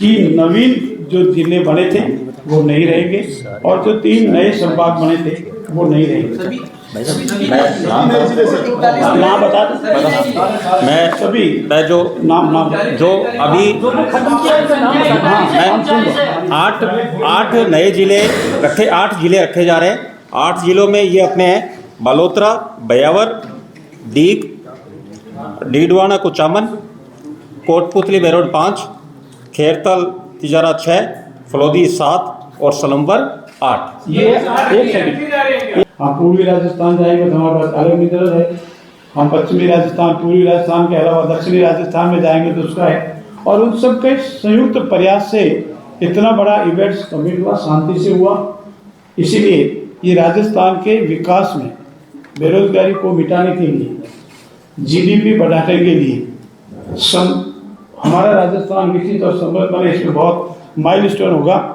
कि नवीन जो जिले बने थे वो नहीं रहेंगे और जो 3 नए संभाग बने थे वो नहीं रहेंगे। नाम बता मैं जो नाम जो अभी मैं 8 नए जिले रखे 8 जिले रखे जा रहे हैं। 8 जिलों में ये अपने हैं बालोतरा, बयावर, दीग, डीडवाना, कुचामन, कोटपुतली बेरोड 5, खेरतल तिजारा 6, फलोदी 7 और सलम्बर 8। ये एक सेकंड, हम पूर्वी राजस्थान जाएंगे तो हमारे पास अलग मित्र है। हम पश्चिमी राजस्थान, पूर्वी राजस्थान के अलावा दक्षिणी राजस्थान में जाएंगे तो उसका है। और उन सब के संयुक्त प्रयास से इतना बड़ा इवेंट्स कमिट हुआ, शांति से हुआ। इसीलिए ये राजस्थान के विकास में, बेरोजगारी को मिटाने के लिए, जीडीपी बढ़ाने के लिए हमारा राजस्थान विकसित और समृद्ध बने, इसमें बहुत माइलस्टोन होगा।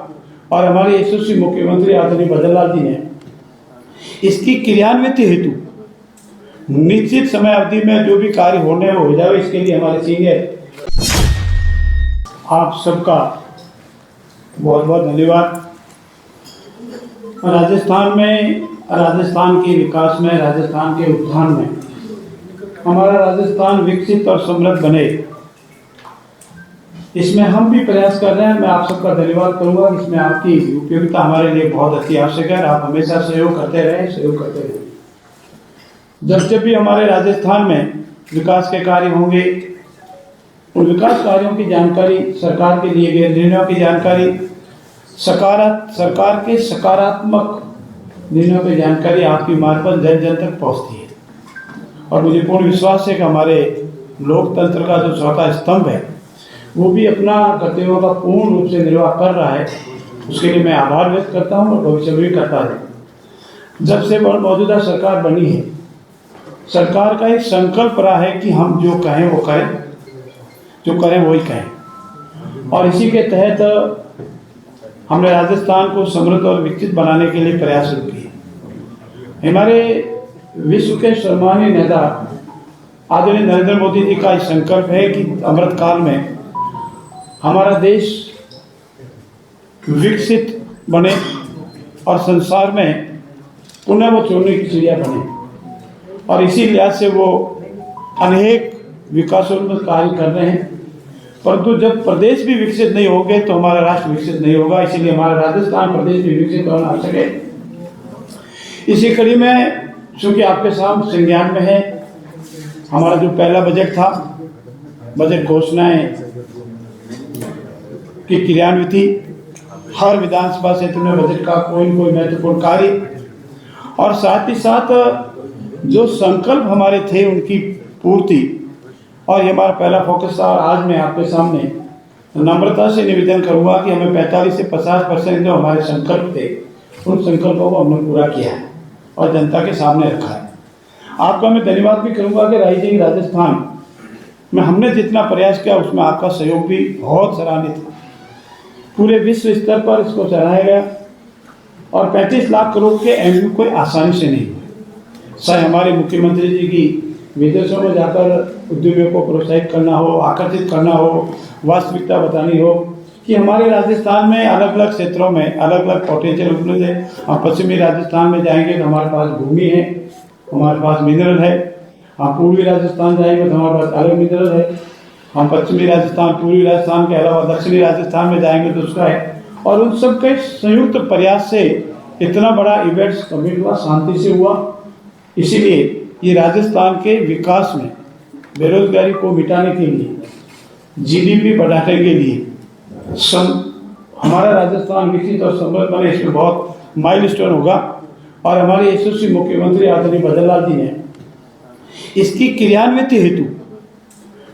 और हमारे यशस्वी मुख्यमंत्री आदरणीय भजनलाल जी ने इसकी क्रियान्वित हेतु निश्चित समय अवधि में जो भी कार्य होने हो जाए, इसके लिए हमारे सीनियर आप सबका बहुत बहुत धन्यवाद। राजस्थान के विकास में, राजस्थान के उत्थान में हमारा राजस्थान विकसित और समृद्ध बने, इसमें हम भी प्रयास कर रहे हैं। मैं आप सबका धन्यवाद करूंगा। इसमें आपकी उपयोगिता हमारे लिए बहुत अति आवश्यक है। आप हमेशा सहयोग करते रहे। जब भी हमारे राजस्थान में विकास के कार्य होंगे, उन विकास कार्यों की जानकारी, सरकार के लिए गए निर्णयों की जानकारी, सरकार के सकारात्मक निर्णयों की जानकारी आपकी मार्फत जन जन तक पहुंचती है। और मुझे पूर्ण विश्वास है कि हमारे लोकतंत्र का जो चौथा स्तंभ है वो भी अपना कर्तव्यों का पूर्ण रूप से निर्वाह कर रहा है। उसके लिए मैं आभार व्यक्त करता हूँ और भविष्य में भी करता है। जब से मौजूदा सरकार बनी है, सरकार का एक संकल्प रहा है कि हम जो कहें वो करें, जो करें वही कहें। और इसी के तहत हमने राजस्थान को समृद्ध और विकसित बनाने के लिए प्रयास शुरू किए। हमारे विश्व के सम्मानीय नेता आदरणीय नरेंद्र मोदी जी का संकल्प है कि अमृत काल में हमारा देश विकसित बने और संसार में पुनः वो सोने की चिड़िया बने। और इसी लिहाज से वो अनेक विकासोन्मुख कार्य कर रहे हैं। परंतु जब प्रदेश भी विकसित नहीं होंगे तो हमारा राष्ट्र विकसित नहीं होगा। इसीलिए हमारा राजस्थान प्रदेश भी विकसित होना आवश्यक है। इसी कड़ी में चूंकि आपके सामने संज्ञान में है, हमारा जो पहला बजट था, बजट घोषणाएं की क्रियान्विति, हर विधानसभा क्षेत्र में बजट का कोई न कोई महत्वपूर्ण कार्य, और साथ ही साथ जो संकल्प हमारे थे उनकी पूर्ति, और ये हमारा पहला फोकस था। और आज मैं आपके सामने नम्रता से निवेदन करूंगा कि हमें 45 से 50% जो हमारे संकल्प थे, उन संकल्पों को हमने पूरा किया है और जनता के सामने रखा है। आपका मैं धन्यवाद भी करूंगा कि राइजिंग राजस्थान में हमने जितना प्रयास किया उसमें आपका सहयोग भी बहुत सराहनीय था। पूरे विश्व स्तर पर इसको सराहा गया और 35 लाख करोड़ के एमयू कोई आसानी से नहीं हुए। चाहे हमारे मुख्यमंत्री जी की विदेशों में जाकर उद्योगों को प्रोत्साहित करना हो, आकर्षित करना हो, वास्तविकता बतानी हो कि हमारे राजस्थान में अलग अलग क्षेत्रों में अलग अलग पोटेंशियल उपलब्ध है। हम पश्चिमी राजस्थान में जाएंगे तो हमारे पास भूमि है, हमारे पास मिनरल है। हम पूर्वी राजस्थान जाएंगे तो हमारे पास अलग मिनरल है। हम पश्चिमी राजस्थान, पूर्वी राजस्थान के अलावा दक्षिणी राजस्थान में जाएंगे तो उसका है। और उन सब के संयुक्त प्रयास से इतना बड़ा इवेंट्स कमिट हुआ, शांति से हुआ। इसीलिए ये राजस्थान के विकास में, बेरोजगारी को मिटाने के लिए, जीडीपी बढ़ाने के लिए, हमारा राजस्थान विकसित और समृद्ध बने, इसमें बहुत माइलस्टोन होगा। और हमारे यशस्वी मुख्यमंत्री आदरणीय भजनलाल जी ने इसकी क्रियान्वित हेतु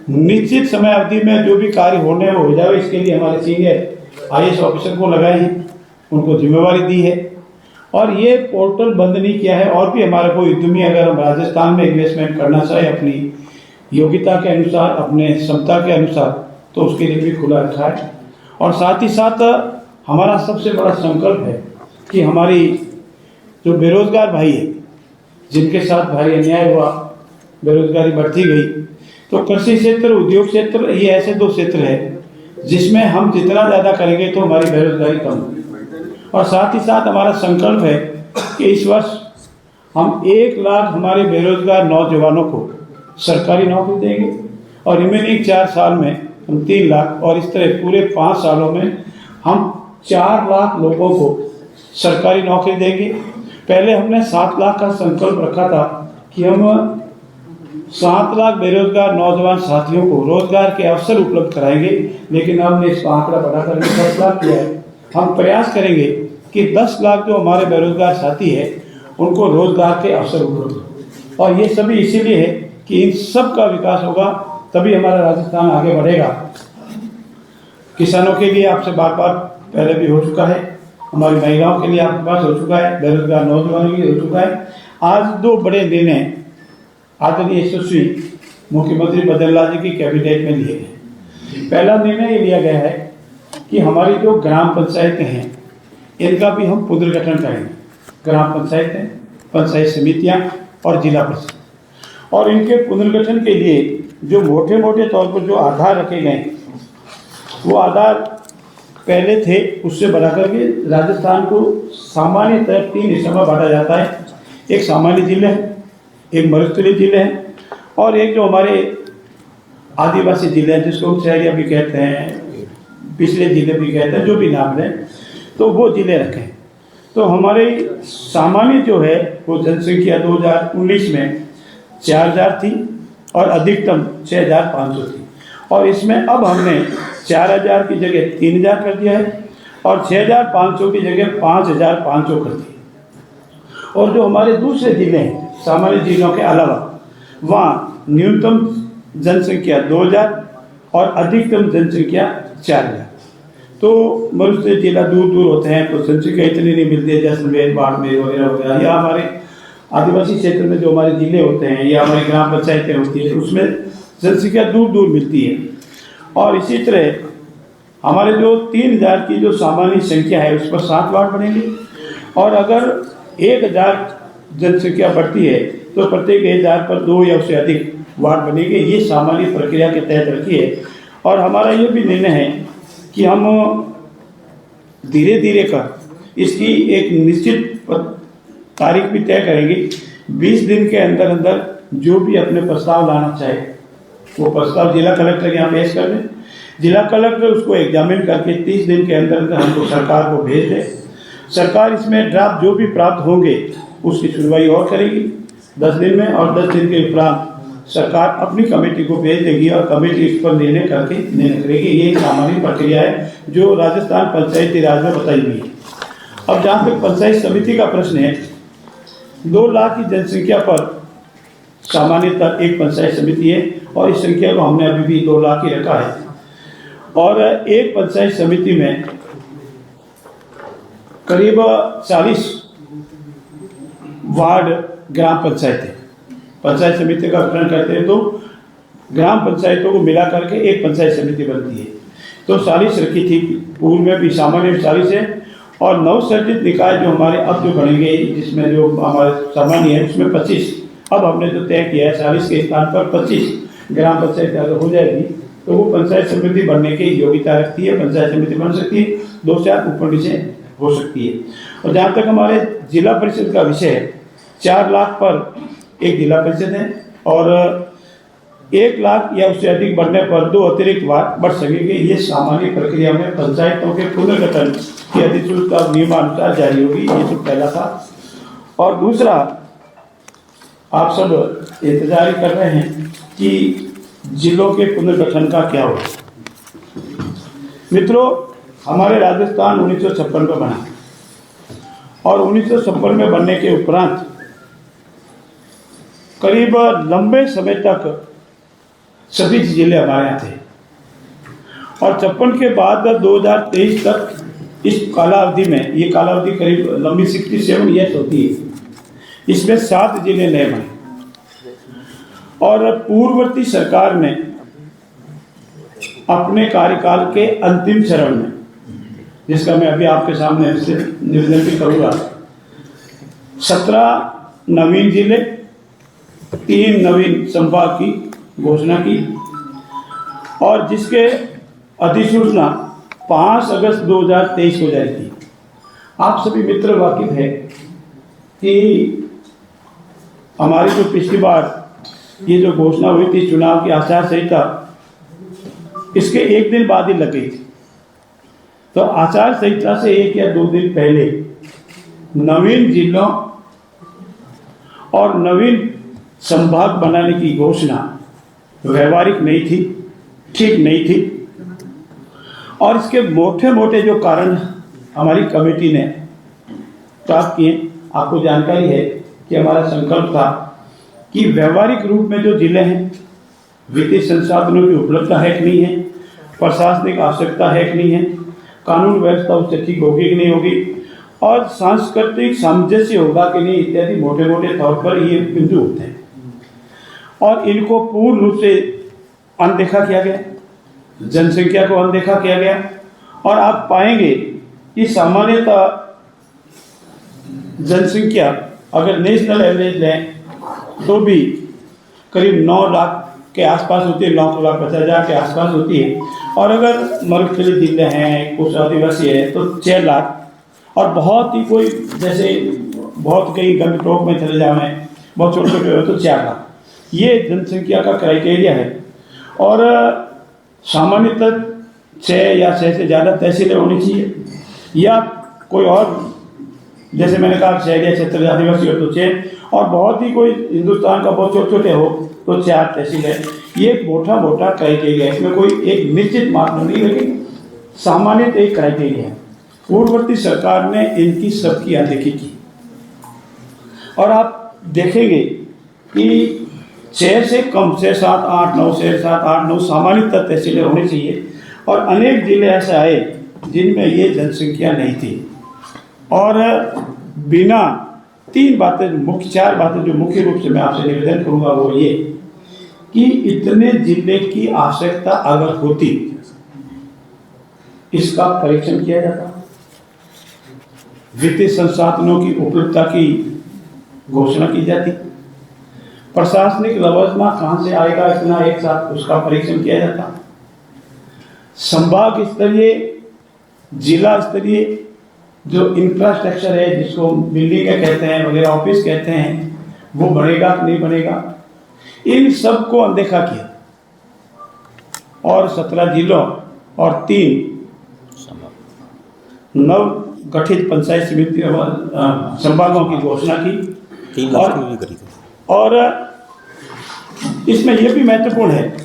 निश्चित समय अवधि में जो भी कार्य होने हो जाए, इसके लिए हमारे सीनियर आईएएस ऑफिसर को लगाए हैं, उनको जिम्मेवारी दी है। और ये पोर्टल बंद नहीं किया है। और भी हमारा कोई उद्यमी अगर हम राजस्थान में इन्वेस्टमेंट करना चाहे अपनी योग्यता के अनुसार, अपने क्षमता के अनुसार, तो उसके लिए भी खुला रखा है। और साथ ही साथ हमारा सबसे बड़ा संकल्प है कि हमारी जो बेरोजगार भाई है, जिनके साथ भारी अन्याय हुआ, बेरोजगारी बढ़ती गई, तो कृषि क्षेत्र, उद्योग क्षेत्र, ये ऐसे 2 क्षेत्र है जिसमें हम जितना ज़्यादा करेंगे तो हमारी बेरोजगारी कम होगी। और साथ ही साथ हमारा संकल्प है कि इस वर्ष हम 1 लाख हमारे बेरोजगार नौजवानों को सरकारी नौकरी देंगे और रिमेनिंग 4 साल में हम 3 लाख, और इस तरह पूरे 5 सालों में हम 4 लाख लोगों को सरकारी नौकरी देंगे। पहले हमने 7 लाख का संकल्प रखा था कि हम 7 लाख बेरोजगार नौजवान साथियों को रोजगार के अवसर उपलब्ध कराएंगे, लेकिन हमने इसका आंकड़ा बढ़ाकर 10 लाख किया है। हम प्रयास करेंगे कि 10 लाख जो हमारे बेरोजगार साथी है उनको रोजगार के अवसर उपलब्ध हो, और ये सभी इसीलिए है कि इन सब का विकास होगा तभी हमारा राजस्थान आगे बढ़ेगा। किसानों के लिए आपसे बार बार पहले भी हो चुका है, हमारी महिलाओं के लिए आपके पास हो चुका है, बेरोजगार नौजवानों के लिए हो चुका है। आज 2 बड़े निर्णय आदरणीय यशस्वी मुख्यमंत्री बद्रीलाल जी की कैबिनेट में लिए गए। पहला निर्णय ये लिया गया है कि हमारी जो ग्राम पंचायतें हैं इनका भी हम पुनर्गठन करेंगे। ग्राम पंचायतें, पंचायत समितियां और जिला परिषद, और इनके पुनर्गठन के लिए जो मोटे मोटे तौर पर जो आधार रखे गए वो आधार पहले थे उससे बढ़ाकर के राजस्थान को सामान्यतः 3 हिस्सों में बांटा जाता है। एक सामान्य जिले हैं, एक मरुस्थलीय जिले हैं, और एक जो हमारे आदिवासी जिले हैं जिसको शहरिया भी कहते हैं, पिछले जिले भी कहते हैं, जो भी नाम लें, तो वो जिले रखे हैं। तो हमारे सामान्य जो है वो जनसंख्या 2019 में 4000 थी और अधिकतम 6500 थी, और इसमें अब हमने 4000 की जगह 3000 कर दिया है और 6500 की जगह 5500 कर दिया। और जो हमारे दूसरे जिले हैं सामान्य जिलों के अलावा, वहाँ न्यूनतम जनसंख्या 2000 और अधिकतम जनसंख्या 4000। तो मरुस्थलीय जिला दूर दूर होते हैं तो जनसंख्या इतनी नहीं मिलती है, जैसलमेर, बाड़मेर वगैरह वगैरह, या हमारे आदिवासी क्षेत्र में जो हमारे जिले होते हैं या हमारी ग्राम पंचायतें होती हैं उसमें जनसंख्या दूर दूर मिलती है। और इसी तरह हमारे जो 3000 की जो सामान्य संख्या है उस पर 7 वार्ड बनेंगे, और अगर 1000 जनसंख्या बढ़ती है तो प्रत्येक 1000 पर 2 या उससे अधिक वार्ड बनेंगे। ये सामान्य प्रक्रिया के तहत रखी है। और हमारा ये भी निर्णय है कि हम धीरे धीरे कर इसकी एक निश्चित तारीख भी तय करेंगे। 20 दिन के अंदर अंदर जो भी अपने प्रस्ताव लाना चाहे वो प्रस्ताव जिला कलेक्टर के यहाँ पेश कर दें। जिला कलेक्टर उसको एग्जामिन करके 30 दिन के अंदर अंदर हमको सरकार को भेज दे। सरकार इसमें ड्राफ्ट जो भी प्राप्त होंगे उसकी सुनवाई और करेगी 10 दिन में, और 10 दिन के उपरांत सरकार अपनी कमेटी को भेज देगी और कमेटी इस पर निर्णय करके निर्णय करेगी। ये सामान्य प्रक्रिया है जो राजस्थान पंचायती राज में बताई हुई है। अब जहाँ तक पंचायत समिति का प्रश्न है, 2 लाख की जनसंख्या पर सामान्यतः एक पंचायत समिति है, और इस संख्या को हमने अभी भी 2 लाख ही रखा है। और एक पंचायत समिति में करीब 40 वार्ड ग्राम पंचायतें, पंचायत समिति का गठन करते हैं तो ग्राम पंचायतों को मिला करके एक पंचायत समिति बनती है। तो 40 रखी थी, पूर्व में भी सामान्य में 40 है, और नवसर्जित निकाय जो हमारे अब जो बनेंगे जिसमें जो हमारे सामान्य है उसमें 25, अब हमने जो तय किया है 40 के स्थान पर 25 ग्राम पंचायत अगर हो जाएगी तो वो पंचायत समिति बनने की योग्यता रखती है। पंचायत समिति बन सकती है, 2 से 8 ऊपर नीचे हो सकती है। और जहाँ तक हमारे जिला परिषद का विषय है, 4 लाख पर एक जिला परिषद है, और 1 लाख या उससे अधिक बढ़ने पर 2 अतिरिक्त वार्ड बढ़ सकेंगे। ये सामान्य प्रक्रिया में पंचायतों के पुनर्गठन की अधिसूचना नियमानुसार जारी होगी। ये तो पहला था। और दूसरा, आप सब इंतजार कर रहे हैं कि जिलों के पुनर्गठन का क्या होगा। मित्रों, हमारे राजस्थान 1956 में बना, और 1956 में बनने के उपरांत करीब लंबे समय तक सभी जिले हमारे यहाँ थे, और 56 के बाद 2023 तक इस कालावधि में, ये कालावधि करीब लंबी 67 ईयर्स होती है, इसमें 7 जिले नए बने। और पूर्ववर्ती सरकार ने अपने कार्यकाल के अंतिम चरण में, जिसका मैं अभी आपके सामने निवेदन भी करूँगा, 17 नवीन जिले, 3 नवीन संभाग की घोषणा की, और जिसके अधिसूचना 5 अगस्त 2023 को जारी की। आप सभी मित्र वाकिफ है कि हमारी जो पिछली बार ये जो घोषणा हुई थी चुनाव की आचार संहिता, इसके एक दिन बाद ही लग गई थी। तो आचार संहिता से 1 या 2 दिन पहले नवीन जिलों और नवीन संभाग बनाने की घोषणा व्यवहारिक नहीं थी, ठीक नहीं थी। और इसके मोटे मोटे जो कारण हमारी कमेटी ने प्राप्त किए, आपको जानकारी है कि हमारा संकल्प था कि व्यवहारिक रूप में जो जिले हैं, वित्तीय संसाधनों की उपलब्धता है कि नहीं है, प्रशासनिक आवश्यकता है कि नहीं है, कानून व्यवस्था उससे ठीक होगी कि नहीं होगी, और सांस्कृतिक सामंजस्य होगा कि नहीं, इत्यादि मोटे मोटे तौर पर ये बिंदु होते हैं। और इनको पूर्ण रूप से अनदेखा किया गया, जनसंख्या को अनदेखा किया गया। और आप पाएंगे कि सामान्यतः जनसंख्या अगर नेशनल एवरेज लें तो भी करीब 9 लाख के आसपास होती है, 9,50,000 के आसपास होती है। और अगर मरुस्थलीय जिले हैं, कुछ आदिवासी है तो 6 लाख, और बहुत ही कोई जैसे बहुत कई गंगटोक में चले जाए, बहुत छोटे छोटे हो तो 4 लाख, ये जनसंख्या का क्राइटेरिया है। और सामान्यतः 6 या 6 से ज़्यादा तहसीलें होनी चाहिए, या कोई और जैसे मैंने कहा शहरी क्षेत्र आदिवासी हो तो 6, और बहुत ही कोई हिंदुस्तान का बहुत छोटे छोटे हो तो 4 तहसील है। ये मोटा मोटा क्राइटेरिया है, इसमें कोई एक निश्चित मापदंड नहीं, लेकिन सामान्य एक क्राइटेरिया है। पूर्ववर्ती सरकार ने इनकी सबकी अनदेखी की। और आप देखेंगे कि 6 से कम, 6, 7, 8, 9, 6, 7, 8, 9 सामान्यतः तहसीलें होनी चाहिए। और अनेक जिले ऐसे आए जिनमें ये जनसंख्या नहीं थी। और बिना 3 बातें, मुख्य 4 बातें जो मुख्य रूप से मैं आपसे निवेदन करूंगा वो ये कि इतने जिले की आवश्यकता अगर होती, इसका परीक्षण किया जाता, वित्तीय संसाधनों की उपलब्धता की घोषणा की जाती, प्रशासनिक लवाजमा कहां से आएगा इतना एक साथ, उसका परीक्षण किया जाता, संभाग स्तरीय, जिला स्तरीय जो इंफ्रास्ट्रक्चर है, जिसको बिल्डिंग कहते हैं वगैरह, ऑफिस कहते हैं, वो बढ़ेगा कि नहीं बढ़ेगा, इन सब को अनदेखा किया। और 17 जिलों और 3 नव गठित पंचायत समिति संभागों की घोषणा की। और इसमें यह भी महत्वपूर्ण है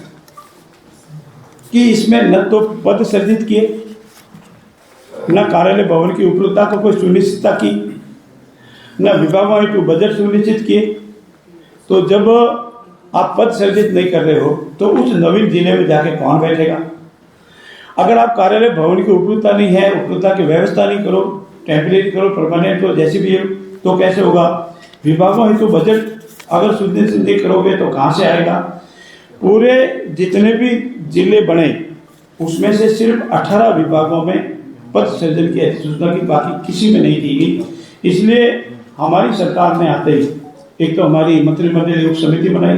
कि इसमें न तो पद सृजित किए, न कार्यालय भवन की उपलब्धता को कोई सुनिश्चितता की, न विभागों हेतु बजट सुनिश्चित किए। तो जब आप पद सृजित नहीं कर रहे हो तो उस नवीन जिले में जाके कौन बैठेगा? अगर आप कार्यालय भवन की उपलब्धता नहीं है, उपलब्धता की व्यवस्था नहीं करो, टेम्परेरी करो, परमानेंट करो, जैसी भी है, तो कैसे होगा? विभागों हेतु बजट अगर सुनिश्चित नहीं करोगे तो कहाँ से आएगा? पूरे जितने भी जिले बने उसमें से सिर्फ 18 विभागों में पद सृजन की अधिसूचना की, बाकी किसी में नहीं दी गई। इसलिए हमारी सरकार ने आते ही एक तो हमारी मंत्रिमंडलीय उप समिति बनाई,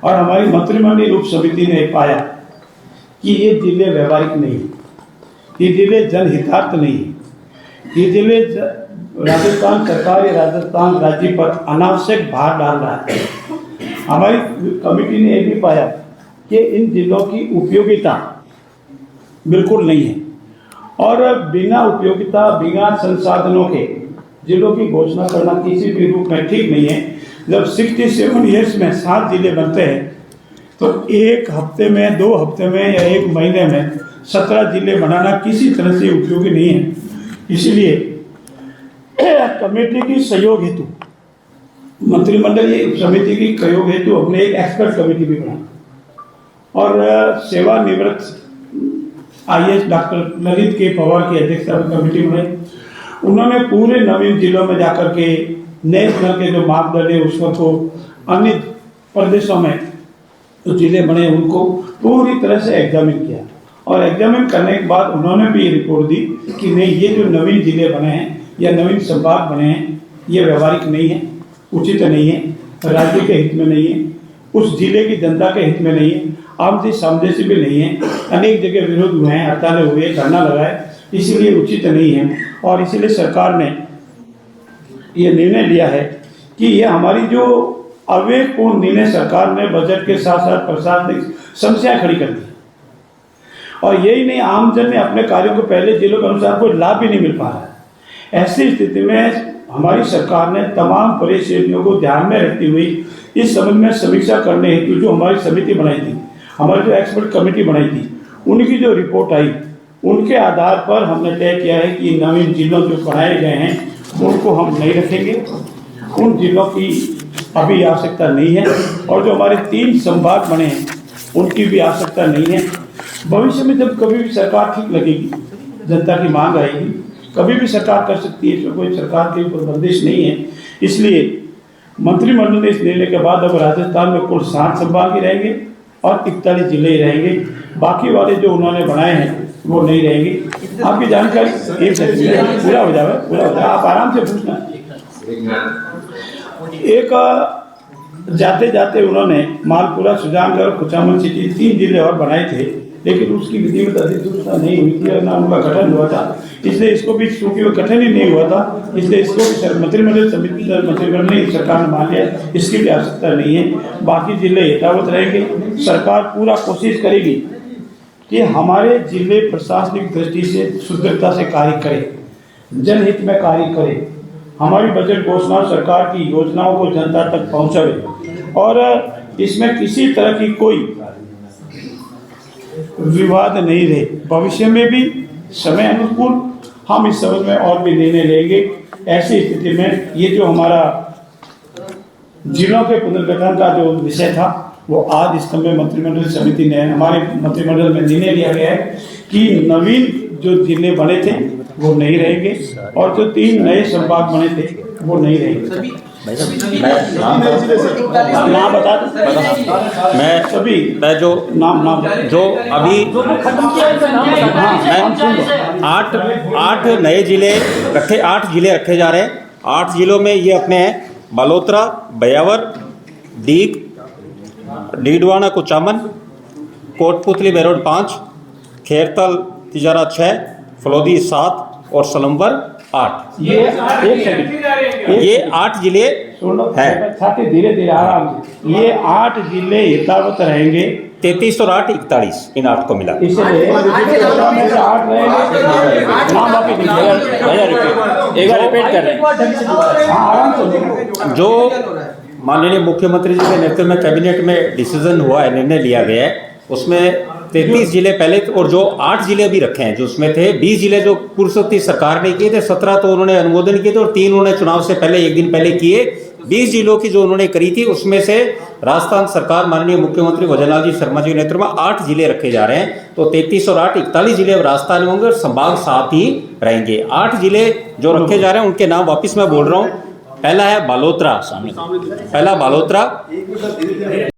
और हमारी मंत्रिमंडलीय उप समिति ने पाया कि ये जिले व्यवहारिक नहीं, ये जिले जनहितार्थ नहीं, ये जिले राजस्थान सरकार या राजस्थान राज्य पर अनावश्यक भार डाल रहा है। हमारी कमेटी ने यह भी पाया कि इन जिलों की उपयोगिता बिल्कुल नहीं है, और बिना उपयोगिता, बिना संसाधनों के जिलों की घोषणा करना किसी भी रूप में ठीक नहीं है। जब 67 ईयर्स में 7 जिले बनते हैं तो 1 हफ्ते में, 2 हफ्ते में या 1 महीने में 17 जिले बनाना किसी तरह से उपयोगी नहीं है। इसलिए कमेटी की सहयोग हेतु, मंत्रिमंडलीय समिति की सहयोग हेतु हमने एक एक्सपर्ट कमेटी भी बनाई, और सेवानिवृत्त IAS डॉक्टर ललित के पवार की अध्यक्षता में कमेटी बनाई। उन्होंने पूरे नवीन जिलों में जाकर के नेशनल के जो मापदंड है उसको, तो अन्य प्रदेशों में जो जिले बने उनको पूरी तरह से एग्जामिन किया, और एग्जामिन करने के बाद उन्होंने भी ये रिपोर्ट दी कि नहीं, ये जो नवीन जिले बने हैं या नवीन संभाग बने हैं ये व्यवहारिक नहीं है, उचित नहीं है, राज्य के हित में नहीं है, उस जिले की जनता के हित में नहीं है। आमने सामने से भी नहीं है। अनेक जगह विरोध हुए हैं, हड़तालें हुए, धरना लगाए, इसीलिए उचित नहीं है। और इसीलिए सरकार ने ये निर्णय लिया है कि ये हमारी जो अविवेकपूर्ण निर्णय सरकार ने बजट के साथ साथ प्रशासनिक समस्याएं खड़ी कर दी। और यही नहीं, आमजन ने अपने कार्यों को पहले जिलों के अनुसार कोई लाभ भी नहीं मिल पा रहा है। ऐसी स्थिति में हमारी सरकार ने तमाम परेशानियों को ध्यान में रखते हुए इस संबंध में समीक्षा करने हेतु जो हमारी समिति बनाई थी, हमारी जो एक्सपर्ट कमेटी बनाई थी, उनकी जो रिपोर्ट आई, उनके आधार पर हमने तय किया है कि नवीन जिलों जो बनाए गए हैं उनको हम नहीं रखेंगे। उन जिलों की अभी आवश्यकता नहीं है। और जो हमारे 3 संभाग बने हैं उनकी भी आवश्यकता नहीं है। भविष्य में जब कभी भी सरकार ठीक लगेगी, जनता की मांग आएगी, कभी भी सरकार कर सकती है, इसमें कोई सरकार के ऊपर बंदिश नहीं है। इसलिए मंत्रिमंडल ने इस निर्णय के बाद अब राजस्थान में कुल 7 संभाग ही रहेंगे और 41 जिले ही रहेंगे। बाकी वाले जो उन्होंने बनाए हैं वो नहीं रहेंगे। आपकी जानकारी पूरा हो जाए, आप आराम से पूछना। एक जाते जाते उन्होंने मालपुरा, सुजानगढ़, कुचामन सिटी 3 जिले और बनाए थे, लेकिन उसकी विधिवत अधिसूचना नहीं हुई थी और ना उनका गठन हुआ था। इसलिए इसको भी, चूंकि वो गठन ही नहीं हुआ था, इसलिए इसको भी मंत्रिमंडल समिति मंत्रिमंडल ने सरकार ने मान लिया, इसकी भी आवश्यकता नहीं है। बाकी जिले यथावत रहेंगे। सरकार पूरा कोशिश करेगी कि हमारे जिले प्रशासनिक दृष्टि से सुदृढ़ता से कार्य करें, जनहित में कार्य करें, हमारी बजट घोषणा सरकार की योजनाओं को जनता तक पहुंचावे और इसमें किसी तरह की कोई विवाद नहीं रहे। भविष्य में भी समय अनुकूल हम इस संबंध में और भी निर्णय लेंगे। ऐसी स्थिति में ये जो हमारा जिलों के पुनर्गठन का जो विषय था वो आज इस समय मंत्रिमंडल समिति ने, हमारे मंत्रिमंडल में निर्णय लिया गया है कि नवीन जो जिले बने थे वो नहीं रहेंगे और जो 3 नए संभाग बने थे वो नहीं रहेंगे। नाम बता मैं जो नाम जो अभी 8 नए जिले रखे, 8 जिले रखे जा रहे हैं। 8 जिलों में ये अपने हैं बालोतरा, बयावर, डीग, डीडवाना, कुचामन, कोटपुतली बेरोड 5, खेरतल तिजारा 6, फलोदी 7 और सलम्बर 8। ये 8 जिले हैं। धीरे धीरे आराम से, ये 8 जिले यथावत रहेंगे। 33 और 8 41 इन 8 को मिला। इसलिए 8 रिपीट कर रहे हैं। जो माननीय मुख्यमंत्री जी के नेतृत्व में कैबिनेट में डिसीजन हुआ है, निर्णय लिया गया है, उसमें 33 जिले पहले और जो 8 जिले भी रखे हैं, जो उसमें थे 20 जिले जो पूर्व सरकार ने किए थे, 17 तो उन्होंने अनुमोदन किए थे और 3 उन्होंने चुनाव से पहले 1 दिन पहले किए। 20 जिलों की जो उन्होंने करी थी उसमें से राजस्थान सरकार माननीय मुख्यमंत्री भजनलाल जी शर्मा जी के नेतृत्व में 8 जिले रखे जा रहे हैं। तो 33 और 8 41 जिले राजस्थान में होंगे और संभाग 7 ही रहेंगे। 8 जिले जो रखे जा रहे हैं उनके नाम वापिस मैं बोल रहा हूँ। पहला है बालोतरा,